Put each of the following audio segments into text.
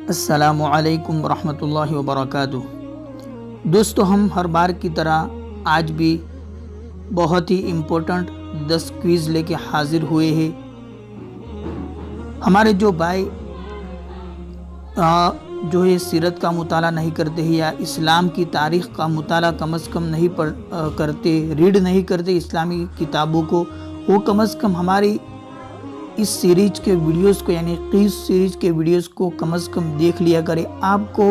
السلام علیکم ورحمۃ اللہ وبرکاتہ۔ دوستو، ہم ہر بار کی طرح آج بھی بہت ہی امپورٹنٹ 10 کوئز لے کے حاضر ہوئے ہیں۔ ہمارے جو بھائی جو ہے سیرت کا مطالعہ نہیں کرتے ہیں یا اسلام کی تاریخ کا مطالعہ کم از کم نہیں کرتے، ریڈ نہیں کرتے اسلامی کتابوں کو، وہ کم از کم ہماری اس سیریز کے ویڈیوز کو یعنی قیس سیریز کے ویڈیوز کو کم از کم دیکھ لیا کرے۔ آپ کو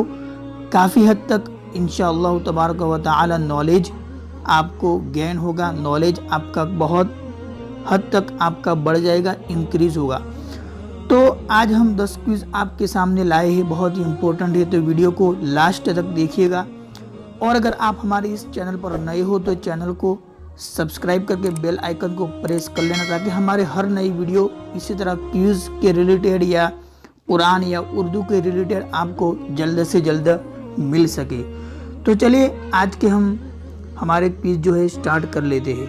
کافی حد تک انشاءاللہ تبارک و تعالی نالج آپ کو گین ہوگا، نالج آپ کا بہت حد تک آپ کا بڑھ جائے گا، انکریز ہوگا۔ تو آج ہم 10 کوئز آپ کے سامنے لائے ہیں، بہت ہی امپورٹنٹ ہے، تو ویڈیو کو لاسٹ تک دیکھیے گا۔ اور اگر آپ ہمارے اس چینل پر نئے ہو تو چینل کو سبسکرائب کر کے بیل آئیکن کو پریس کر لینا، تاکہ ہمارے ہر نئی ویڈیو اسی طرح کوئز کے ریلیٹڈ یا قرآن یا اردو کے ریلیٹڈ آپ کو جلد سے جلد مل سکے۔ تو چلیے آج کے ہم ہمارے کوئز جو ہے سٹارٹ کر لیتے ہیں۔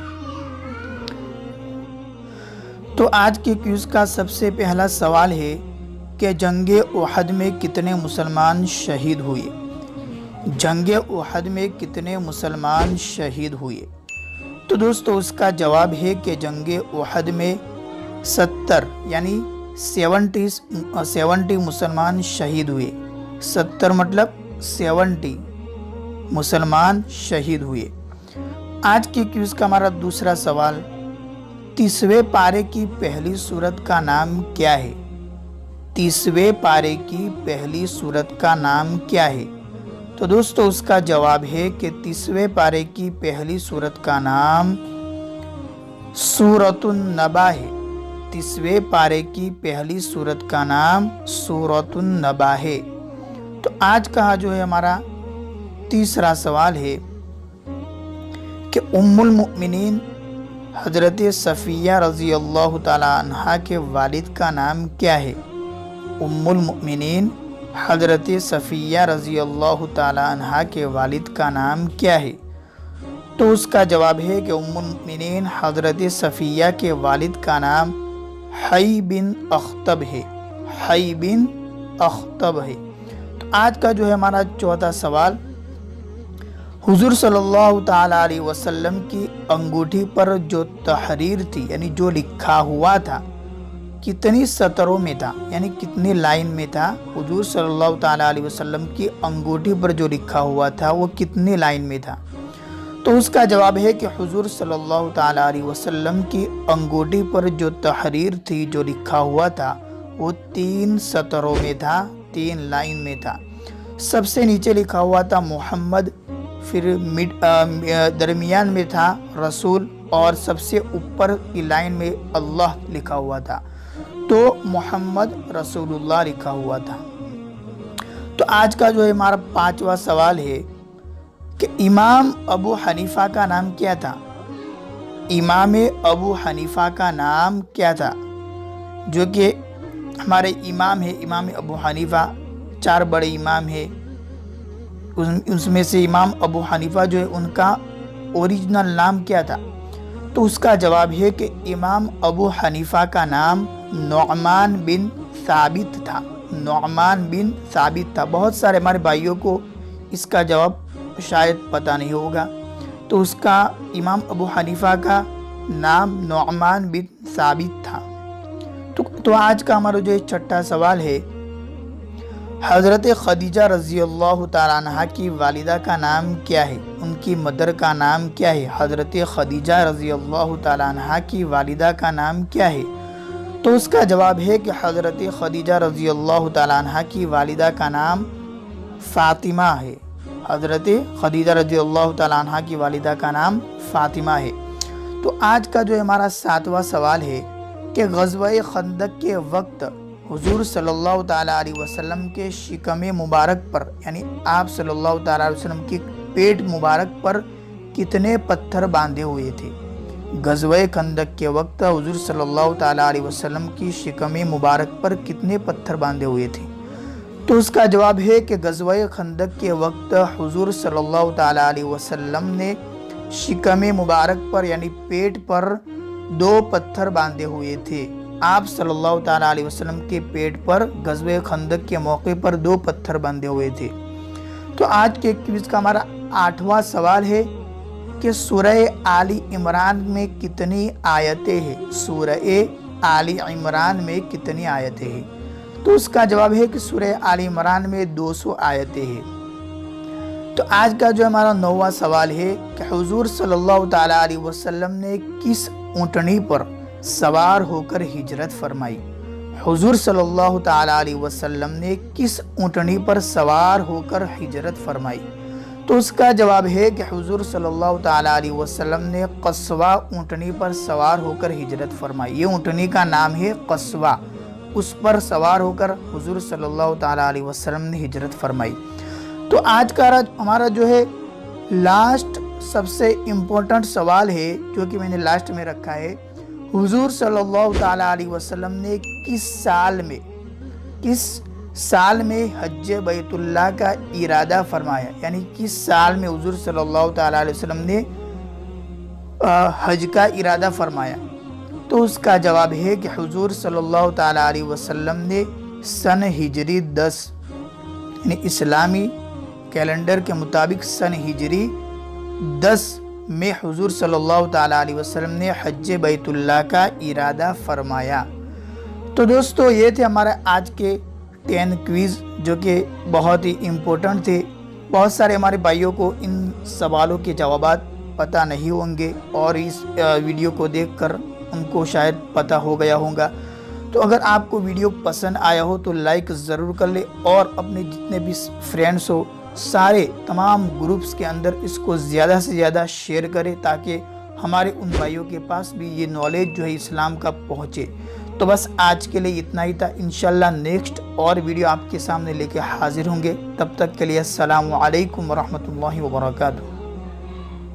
تو آج کے کوئز کا سب سے پہلا سوال ہے کہ جنگ احد میں کتنے مسلمان شہید ہوئے؟ جنگ احد میں کتنے مسلمان شہید ہوئے؟ تو دوستو اس کا جواب ہے کہ جنگ احد میں 70 یعنی 70 مسلمان شہید ہوئے۔ 70 مطلب 70 مسلمان شہید ہوئے۔ آج کے کوئز کا ہمارا دوسرا سوال، 30ویں پارے کی پہلی سورت کا نام کیا ہے؟ 30ویں پارے کی پہلی سورت کا نام کیا ہے؟ تو دوستو اس کا جواب ہے کہ 30ویں پارے کی پہلی سورت کا نام سورۃ النبا ہے۔ 30ویں پارے کی پہلی سورت کا نام سورۃ النبا ہے۔ تو آج کا جو ہے ہمارا تیسرا سوال ہے کہ ام المؤمنین حضرت صفیہ رضی اللہ تعالی عنہا کے والد کا نام کیا ہے؟ ام المؤمنین حضرت صفیہ رضی اللہ تعالی عنہا کے والد کا نام کیا ہے؟ تو اس کا جواب ہے کہ ام المؤمنین حضرت صفیہ کے والد کا نام حی بن اخطب ہے۔ حی بن اخطب ہے۔ تو آج کا جو ہے ہمارا چوتھا سوال، حضور صلی اللہ تعالی علیہ وسلم کی انگوٹھی پر جو تحریر تھی یعنی جو لکھا ہوا تھا کتنی سطروں میں تھا، یعنی کتنی لائن میں تھا؟ حضور صلی اللہ تعالی علیہ وسلم کی انگوٹھی پر جو لکھا ہوا تھا وہ کتنی لائن میں تھا؟ تو اس کا جواب ہے کہ حضور صلی اللہ تعالی علیہ وسلم کی انگوٹھی پر جو تحریر تھی، جو لکھا ہوا تھا، وہ 3 سطروں میں تھا، 3 لائن میں تھا۔ سب سے نیچے لکھا ہوا تھا محمد، پھر درمیان میں تھا رسول، اور سب سے اوپر کی لائن میں اللہ لکھا ہوا تھا، تو محمد رسول اللہ لکھا ہوا تھا۔ تو آج کا جو ہے ہمارا 5واں سوال ہے کہ امام ابو حنیفہ کا نام کیا تھا؟ امام ابو حنیفہ کا نام کیا تھا؟ جو کہ ہمارے امام ہے، امام ابو حنیفہ 4 بڑے امام ہے، اس میں سے امام ابو حنیفہ جو ہے ان کا اوریجنل نام کیا تھا؟ تو اس کا جواب ہے کہ امام ابو حنیفہ کا نام نعمان بن ثابت تھا۔ نعمان بن ثابت تھا۔ بہت سارے ہمارے بھائیوں کو اس کا جواب شاید پتہ نہیں ہوگا، تو اس کا امام ابو حنیفہ کا نام نعمان بن ثابت تھا۔ تو آج کا ہمارا جو 6واں سوال ہے، حضرت خدیجہ رضی اللہ تعالیٰ عنہا کی والدہ کا نام کیا ہے؟ ان کی مدر کا نام کیا ہے؟ حضرت خدیجہ رضی اللہ تعالیٰ عنہا کی والدہ کا نام کیا ہے؟ تو اس کا جواب ہے کہ حضرت خدیجہ رضی اللہ تعالیٰ عنہا کی والدہ کا نام فاطمہ ہے۔ حضرت خدیجہ رضی اللہ تعالیٰ عنہا کی والدہ کا نام فاطمہ ہے۔ تو آج کا جو ہمارا 7واں سوال ہے کہ غزوہ خندق کے وقت حضور صلی اللہ تعالیٰ علیہ وسلم کے شکم مبارک پر یعنی آپ صلی اللہ تعالیٰ علیہ وسلم کی پیٹ مبارک پر کتنے پتھر باندھے ہوئے تھے؟ غزوہ خندق کے وقت حضور صلی اللہ تعالیٰ علیہ وسلم کی شکم مبارک پر کتنے پتھر باندھے ہوئے تھے؟ تو اس کا جواب ہے کہ غزوہ خندق کے وقت حضور صلی اللہ تعالیٰ علیہ وسلم نے شکم مبارک پر یعنی پیٹ پر 2 پتھر باندھے ہوئے تھے۔ آپ صلی اللہ تعالیٰ علیہ وسلم کے پیٹ پر غزوہ خندق کے موقع پر 2 پتھر بندھے ہوئے تھے۔ تو آج کے کوئز کا ہمارا 8واں سوال ہے کہ سورہ آل عمران میں کتنی آیتیں ہیں؟ سورہ آل عمران میں کتنی آیتیں ہیں؟ تو اس کا جواب ہے کہ سورہ آل عمران میں 200 آیتیں ہیں۔ تو آج کا جو ہمارا 9واں سوال ہے کہ حضور صلی اللہ تعالیٰ علیہ وسلم نے کس اونٹنی پر سوار ہو کر ہجرت فرمائی؟ حضور صلی اللہ تعالیٰ علیہ وسلم نے کس اونٹنی پر سوار ہو کر ہجرت فرمائی؟ تو اس کا جواب ہے کہ حضور صلی اللہ تعالیٰ علیہ وسلم نے قصوہ اونٹنی پر سوار ہو کر ہجرت فرمائی۔ یہ اونٹنی کا نام ہے قصوہ، اس پر سوار ہو کر حضور صلی اللہ تعالیٰ علیہ وسلم نے ہجرت فرمائی۔ تو آج کا ہمارا جو ہے لاسٹ سب سے امپورٹنٹ سوال ہے جو کہ میں نے لاسٹ میں رکھا ہے، حضور صلی اللہ تعالیٰ علیہ وسلم نے کس سال میں حج بیت اللہ کا ارادہ فرمایا؟ یعنی کس سال میں حضور صلی اللہ تعالیٰ علیہ وسلم نے حج کا ارادہ فرمایا؟ تو اس کا جواب ہے کہ حضور صلی اللہ تعالیٰ علیہ وسلم نے سن ہجری 10 یعنی اسلامی کیلنڈر کے مطابق سن ہجری 10 میں حضور صلی اللہ تعالیٰ علیہ وسلم نے حج بیت اللہ کا ارادہ فرمایا۔ تو دوستو یہ تھے ہمارے آج کے 10 کوئز جو کہ بہت ہی امپورٹنٹ تھے۔ بہت سارے ہمارے بھائیوں کو ان سوالوں کے جوابات پتہ نہیں ہوں گے اور اس ویڈیو کو دیکھ کر ان کو شاید پتہ ہو گیا ہوگا۔ تو اگر آپ کو ویڈیو پسند آیا ہو تو لائک ضرور کر لے اور اپنے جتنے بھی فرینڈس ہو سارے تمام گروپس کے اندر اس کو زیادہ سے زیادہ شیئر کرے تاکہ ہمارے ان بھائیوں کے پاس بھی یہ نالج جو ہے اسلام کا پہنچے۔ تو بس آج کے لیے اتنا ہی تھا، انشاءاللہ نیکسٹ اور ویڈیو آپ کے سامنے لے کے حاضر ہوں گے۔ تب تک کے لیے السلام علیکم ورحمۃ اللہ وبرکاتہ۔